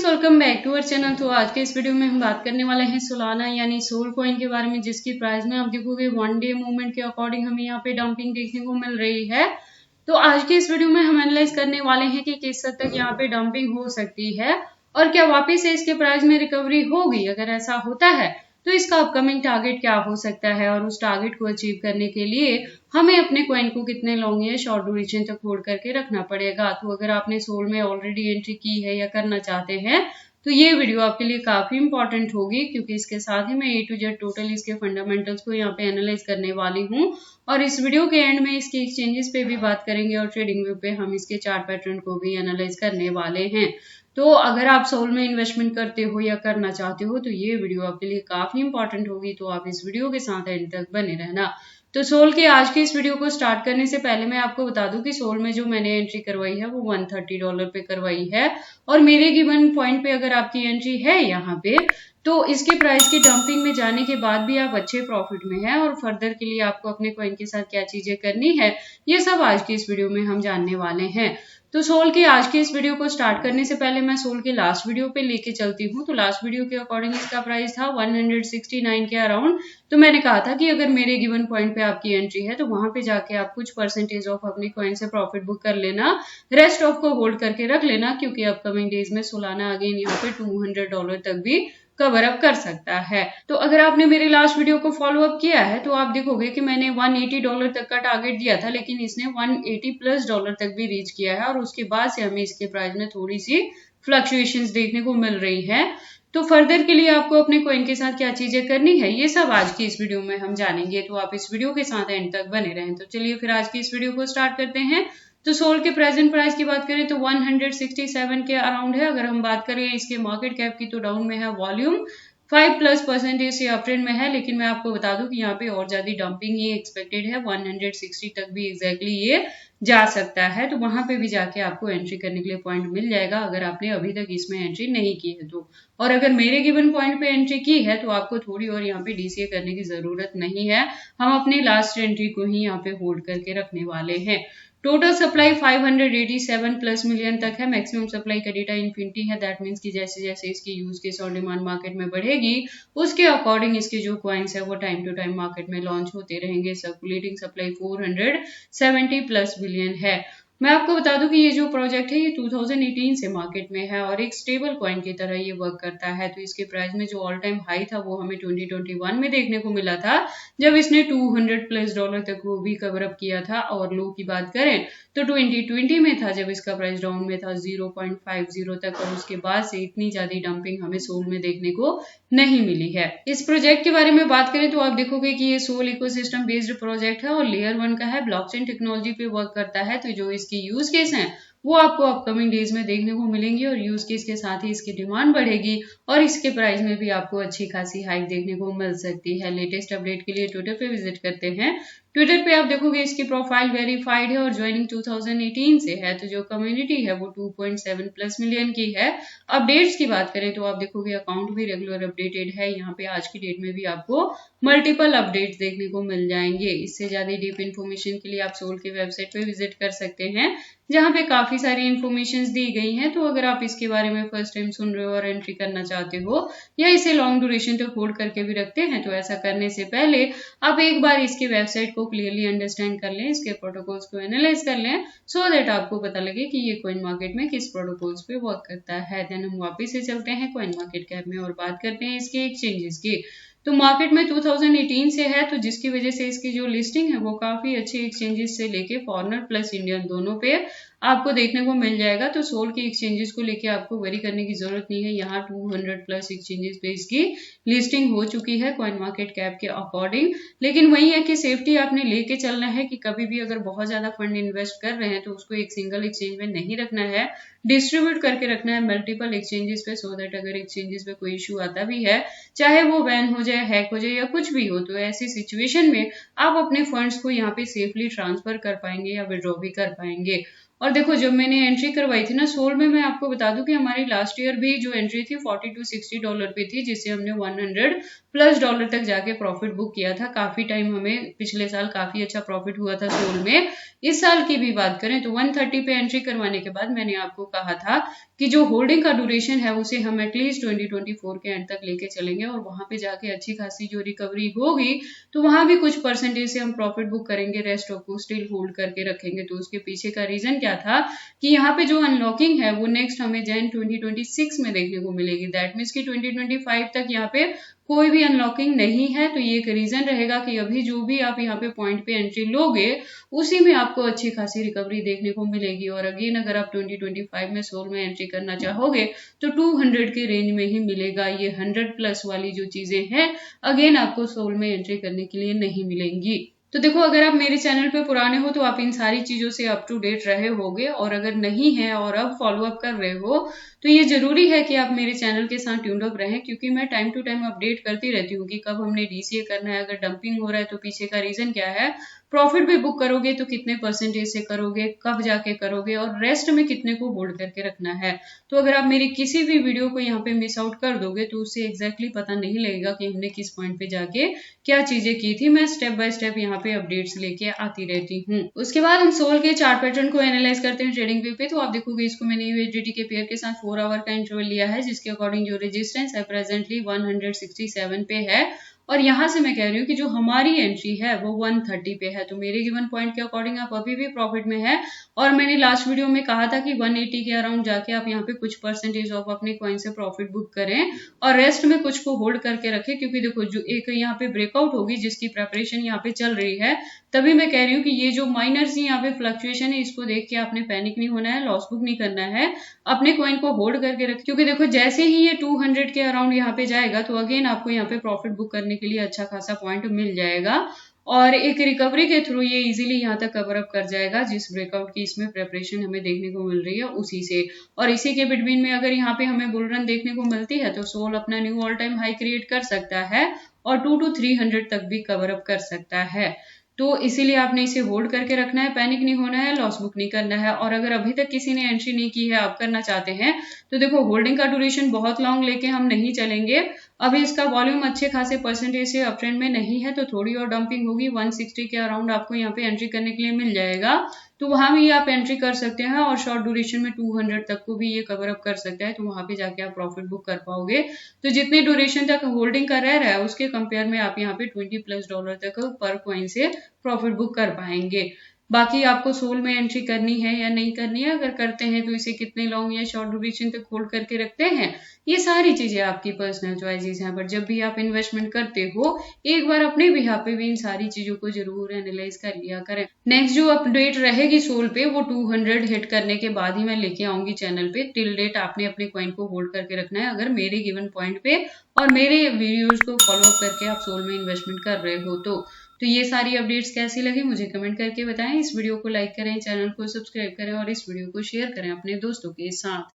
Welcome back to our channel. तो आज के इस वीडियो में हम बात करने वाले हैं सोलाना यानी सोल कॉइन के बारे में, जिसकी प्राइस में आप देखोगे वन डे मूवमेंट के अकॉर्डिंग हमें यहाँ पे डंपिंग देखने को मिल रही है। तो आज के इस वीडियो में हम एनालाइज करने वाले हैं कि किस हद तक यहाँ पे डंपिंग हो सकती है और क्या वापिस से इसके प्राइस में रिकवरी होगी। अगर ऐसा होता है तो इसका अपकमिंग टारगेट क्या हो सकता है और उस टारगेट को अचीव करने के लिए हमें अपने कॉइन को कितने लॉन्ग या शॉर्ट ड्यूरेशन तक होल्ड करके रखना पड़ेगा। तो अगर आपने सोल में ऑलरेडी एंट्री की है या करना चाहते हैं तो ये वीडियो आपके लिए काफी इंपॉर्टेंट होगी, क्योंकि इसके साथ ही मैं A to Z टोटल इसके फंडामेंटल्स को यहाँ पे एनालाइज करने वाली हूँ और इस वीडियो के एंड में इसके एक्सचेंजेस पे भी बात करेंगे और ट्रेडिंग व्यू पे हम इसके चार्ट पैटर्न को भी एनालाइज करने वाले हैं। तो अगर आप सोल में इन्वेस्टमेंट करते हो या करना चाहते हो तो ये वीडियो आपके लिए काफी इंपॉर्टेंट होगी, तो आप इस वीडियो के साथ एंड तक बने रहना। तो सोल के आज के इस वीडियो को स्टार्ट करने से पहले मैं आपको बता दूं कि सोल में जो मैंने एंट्री करवाई है वो $130 पे करवाई है और मेरे गिवन पॉइंट पे अगर आपकी एंट्री है यहाँ पे तो इसके प्राइस की डंपिंग में जाने के बाद भी आप अच्छे प्रॉफिट में हैं और फर्दर के लिए आपको अपने कॉइन के साथ क्या चीजें करनी है ये सब आज की इस वीडियो में हम जानने वाले हैं। तो सोल के आज के इस वीडियो को स्टार्ट करने से पहले मैं सोल के लास्ट वीडियो पे लेके चलती हूँ। तो लास्ट वीडियो के अकॉर्डिंग इसका प्राइस था 169 के अराउंड। तो मैंने कहा था कि अगर मेरे गिवन पॉइंट पे आपकी एंट्री है तो वहां पे जाके आप कुछ परसेंटेज ऑफ अपने कॉइन से प्रॉफिट बुक कर लेना, रेस्ट ऑफ को होल्ड करके रख लेना, क्योंकि अपकमिंग डेज में सोलाना अगेन यहाँ पे $200 तक भी कवर अप कर सकता है। तो अगर आपने मेरे लास्ट वीडियो को फॉलो अप किया है तो आप देखोगे कि मैंने $180 तक का टारगेट दिया था, लेकिन इसने $180+ तक भी रीच किया है और उसके बाद से हमें इसके प्राइस में थोड़ी सी फ्लक्चुएशंस देखने को मिल रही है। तो फर्दर के लिए आपको अपने कॉइन के साथ क्या चीजें करनी है ये सब आज की इस वीडियो में हम जानेंगे, तो आप इस वीडियो के साथ एंड तक बने रहें। तो चलिए फिर आज की इस वीडियो को स्टार्ट करते हैं। तो सोल के प्रेजेंट प्राइस की बात करें तो 167 के अराउंड है। अगर हम बात करें इसके मार्केट कैप की तो डाउन में है, वॉल्यूम 5+% से अपट्रेंड में है, लेकिन मैं आपको बता दूं कि यहाँ पे और ज्यादा डंपिंग ही एक्सपेक्टेड है। 160 तक भी एग्जैक्टली ये जा सकता है, तो वहां पे भी जाके आपको एंट्री करने के लिए पॉइंट मिल जाएगा अगर आपने अभी तक इसमें एंट्री नहीं की है तो। और अगर मेरे गिवन पॉइंट पे एंट्री की है तो आपको थोड़ी और यहाँ पे DCA करने की जरूरत नहीं है, हम अपनी लास्ट एंट्री को ही यहाँ पे होल्ड करके रखने वाले हैं। टोटल सप्लाई 587+ मिलियन तक है। मैक्सिमम सप्लाई का डेटा इन्फिनिटी है। दैट मीन्स कि जैसे जैसे इसकी यूज केस और डिमांड मार्केट में बढ़ेगी उसके अकॉर्डिंग इसके जो कॉइन्स है वो टाइम टू टाइम मार्केट में लॉन्च होते रहेंगे। सर्कुलेटिंग सप्लाई 470+ बिलियन है। मैं आपको बता दूं कि ये जो प्रोजेक्ट है ये 2018 से मार्केट में है और एक स्टेबल कॉइन की तरह ये वर्क करता है। तो इसके प्राइस में जो ऑल टाइम हाई था वो हमें 2021 में देखने को मिला था, जब इसने $200+ तक वो भी कवर अप किया था। और लो की बात करें तो 2020 में था जब इसका प्राइस डाउन में था 0.50 तक, और उसके बाद से इतनी ज्यादा डंपिंग हमें सोल में देखने को नहीं मिली है। इस प्रोजेक्ट के बारे में बात करें तो आप देखोगे कि ये सोल इकोसिस्टम बेस्ड प्रोजेक्ट है और लेयर 1 का है, ब्लॉकचेन टेक्नोलॉजी पे वर्क करता है। तो जो इसकी यूज केस हैं वो आपको अपकमिंग डेज में देखने को मिलेंगी और यूज केस के साथ ही इसकी डिमांड बढ़ेगी और इसके प्राइस में भी आपको अच्छी खासी हाइक देखने को मिल सकती है। लेटेस्ट अपडेट के लिए ट्विटर पे विजिट करते हैं। ट्विटर पे आप देखोगे इसकी प्रोफाइल वेरीफाइड है और ज्वाइनिंग 2018 से है। तो जो कम्युनिटी है वो 2.7+ मिलियन की है। अपडेट्स की बात करें तो आप देखोगे अकाउंट भी रेगुलर अपडेटेड है। यहाँ पे आज की डेट में भी आपको मल्टीपल अपडेट्स देखने को मिल जाएंगे। इससे ज्यादा डीप इन्फॉर्मेशन के लिए आप सोल के वेबसाइट पे विजिट कर सकते हैं, जहाँ पे काफी सारी इन्फॉर्मेशन दी गई हैं। तो अगर आप इसके बारे में फर्स्ट टाइम सुन रहे हो और एंट्री करना चाहते हो या इसे लॉन्ग ड्यूरेशन तक होल्ड करके भी रखते हैं तो ऐसा करने से पहले आप एक बार इसके वेबसाइट को क्लियरली अंडरस्टैंड कर लें, इसके प्रोटोकॉल्स को एनालाइज कर लें, सो दैट आपको पता लगे कि ये कॉइन मार्केट में किस प्रोटोकॉल्स पे वर्क करता है। देन हम वापस से चलते हैं कॉइन मार्केट कैप में और बात करते हैं इसके एक्सचेंजेस की। तो मार्केट में 2018 से है, तो जिसकी वजह से इसकी जो लिस्टिंग है वो काफी अच्छे एक्सचेंजेस से लेके फॉरेनर प्लस इंडियन दोनों पे आपको देखने को मिल जाएगा। तो सोल के एक्सचेंजेस को लेके आपको वरी करने की जरूरत नहीं है। यहाँ 200+ एक्सचेंजेस पे इसकी लिस्टिंग हो चुकी है कॉइन मार्केट कैप के अकॉर्डिंग। लेकिन वही है कि सेफ्टी आपने लेके चलना है कि कभी भी अगर बहुत ज्यादा फंड इन्वेस्ट कर रहे हैं तो उसको एक सिंगल एक्सचेंज में नहीं रखना है, डिस्ट्रीब्यूट करके रखना है मल्टीपल एक्सचेंजेस पे, सो दैट अगर एक्सचेंजेस पे कोई इशू आता भी है, चाहे वो बैन हो जाए, हैक हो जाए या कुछ भी हो, तो ऐसी सिचुएशन में आप अपने फंड्स को यहाँ पे सेफली ट्रांसफर कर पाएंगे या विड्रॉ भी कर पाएंगे। और देखो जब मैंने एंट्री करवाई थी ना सोल में, मैं आपको बता दूं कि हमारी लास्ट ईयर भी जो एंट्री थी $40 to $60 पे थी, जिससे हमने $100+ तक जाके प्रॉफिट बुक किया था। काफी टाइम हमें पिछले साल काफी अच्छा प्रॉफिट हुआ था सोल में। इस साल की भी बात करें तो 130 पे एंट्री करवाने के बाद मैंने आपको कहा था कि जो होल्डिंग का ड्यूरेशन है उसे हम एटलीस्ट 2024 के एंड तक लेके चलेंगे और वहां पे जाके अच्छी खासी जो रिकवरी होगी तो वहां भी कुछ परसेंटेज से हम प्रॉफिट बुक करेंगे, रेस्ट ऑफ को स्टिल होल्ड करके रखेंगे। तो उसके पीछे का रीजन क्या था कि यहाँ पे जो अनलॉकिंग है वो नेक्स्ट हमें जैन 2026 में देखने को मिलेगी। दैट मीन्स कि 2025 तक यहाँ पे कोई भी अनलॉकिंग नहीं है। तो ये एक रीजन रहेगा कि अभी जो भी आप यहाँ पे पॉइंट पे एंट्री लोगे उसी में आपको अच्छी खासी रिकवरी देखने को मिलेगी। और अगेन अगर आप 2025 में सोल में एंट्री करना चाहोगे तो 200 के रेंज में ही मिलेगा। ये 100 प्लस वाली जो चीजें हैं अगेन आपको सोल में एंट्री करने के लिए नहीं मिलेंगी। तो देखो, अगर आप मेरे चैनल पे पुराने हो तो आप इन सारी चीजों से अप टू डेट रहे होगे, और अगर नहीं है और अब फॉलो अप कर रहे हो तो ये जरूरी है कि आप मेरे चैनल के साथ ट्यून्ड अप रहें, क्योंकि मैं टाइम टू टाइम अपडेट करती रहती हूँ कि कब हमने डीसीए करना है, अगर डंपिंग हो रहा है तो पीछे का रीजन क्या है, प्रॉफिट भी बुक करोगे तो कितने परसेंटेज से करोगे, कब जाके करोगे, और रेस्ट में कितने को होल्ड करके रखना है। तो अगर आप मेरी किसी भी वीडियो को यहाँ पे मिस आउट कर दोगे तो उससे एग्जैक्टली पता नहीं लगेगा कि हमने किस पॉइंट पे जाके क्या चीजें की थी। मैं स्टेप बाय स्टेप यहाँ पे अपडेट्स लेके आती रहती हूँ। उसके बाद हम सोल के चार्ट पैटर्न को एनालाइज करते हैं ट्रेडिंग व्यू पे। तो आप देखोगे इसको मैंने यूएसडीटी के पेयर के साथ 4 आवर का इंटरवल लिया है, जिसके अकॉर्डिंग जो रेजिस्टेंस है प्रेजेंटली 167 पे है, और यहां से मैं कह रही हूँ कि जो हमारी एंट्री है वो 130 पे है। तो मेरे गिवन पॉइंट के अकॉर्डिंग आप अभी भी प्रॉफिट में है, और मैंने लास्ट वीडियो में कहा था कि 180 के अराउंड जाके आप यहाँ पे कुछ परसेंटेज ऑफ अपने कॉइन से प्रॉफिट बुक करें और रेस्ट में कुछ को होल्ड करके रखें, क्योंकि देखो जो एक यहाँ पे ब्रेकआउट होगी जिसकी प्रेपरेशन यहाँ पे चल रही है, तभी मैं कह रही हूँ कि ये जो माइनर सी यहाँ पे फ्लक्चुएशन है इसको देख के आपने पैनिक नहीं होना है, लॉस बुक नहीं करना है, अपने कॉइन को होल्ड करके रखें। क्योंकि देखो जैसे ही ये 200 के अराउंड यहाँ पे जाएगा तो अगेन आपको यहाँ पे प्रॉफिट बुक करने के लिए अच्छा खासा पॉइंट मिल जाएगा, और एक रिकवरी के थ्रू ये इजीली यहाँ तक कवर अप कर जाएगा जिस ब्रेकआउट की इसमें प्रेपरेशन हमें देखने को मिल रही है उसी से। और इसी के बिटवीन में अगर यहाँ पे हमें बुल रन देखने को मिलती है तो सोल अपना knew all time high create कर सकता है और 2 to 300 तक भी कवर अप कर सकता है। तो इसीलिए आपने इसे होल्ड करके रखना है, पैनिक नहीं होना है, लॉस बुक नहीं करना है। और अगर अभी तक किसी ने एंट्री नहीं की है, आप करना चाहते हैं, तो देखो होल्डिंग का ड्यूरेशन बहुत लॉन्ग लेके हम नहीं चलेंगे। अभी इसका वॉल्यूम अच्छे खासे परसेंटेज से अप ट्रेंड में नहीं है, तो थोड़ी और डंपिंग होगी, 160 के अराउंड आपको यहाँ पे एंट्री करने के लिए मिल जाएगा, तो वहां भी आप एंट्री कर सकते हैं, और शॉर्ट ड्यूरेशन में 200 तक को भी ये कवर अप कर सकता है, तो वहां पे जाके आप प्रॉफिट बुक कर पाओगे। तो जितने ड्यूरेशन तक होल्डिंग का रह रहा है उसके कंपेयर में आप यहाँ पे $20+ तक पर कॉइन से प्रॉफिट बुक कर पाएंगे। बाकी आपको सोल में एंट्री करनी है या नहीं करनी है, अगर करते हैं तो इसे कितने लॉन्ग या शॉर्ट ड्यूरेशन तक होल्ड करके रखते हैं, ये सारी चीजें आपकी पर्सनल चॉइसेस हैं। बट जब भी आप इन्वेस्टमेंट करते हो एक बार अपने बिहाफ पे भी इन सारी चीजों को जरूर एनालाइज कर लिया करें। नेक्स्ट जो अपडेट रहेगी सोल पे वो 200 हिट करने के बाद ही मैं लेके आऊंगी चैनल पे। टिल डेट आपने अपने कॉइन को होल्ड करके रखना है अगर मेरे गिवन पॉइंट पे और मेरे वीडियोज को फॉलो अप करके आप सोल में इन्वेस्टमेंट कर रहे हो। तो ये सारी अपडेट्स कैसी लगी मुझे कमेंट करके बताएं। इस वीडियो को लाइक करें, चैनल को सब्सक्राइब करें और इस वीडियो को शेयर करें अपने दोस्तों के साथ।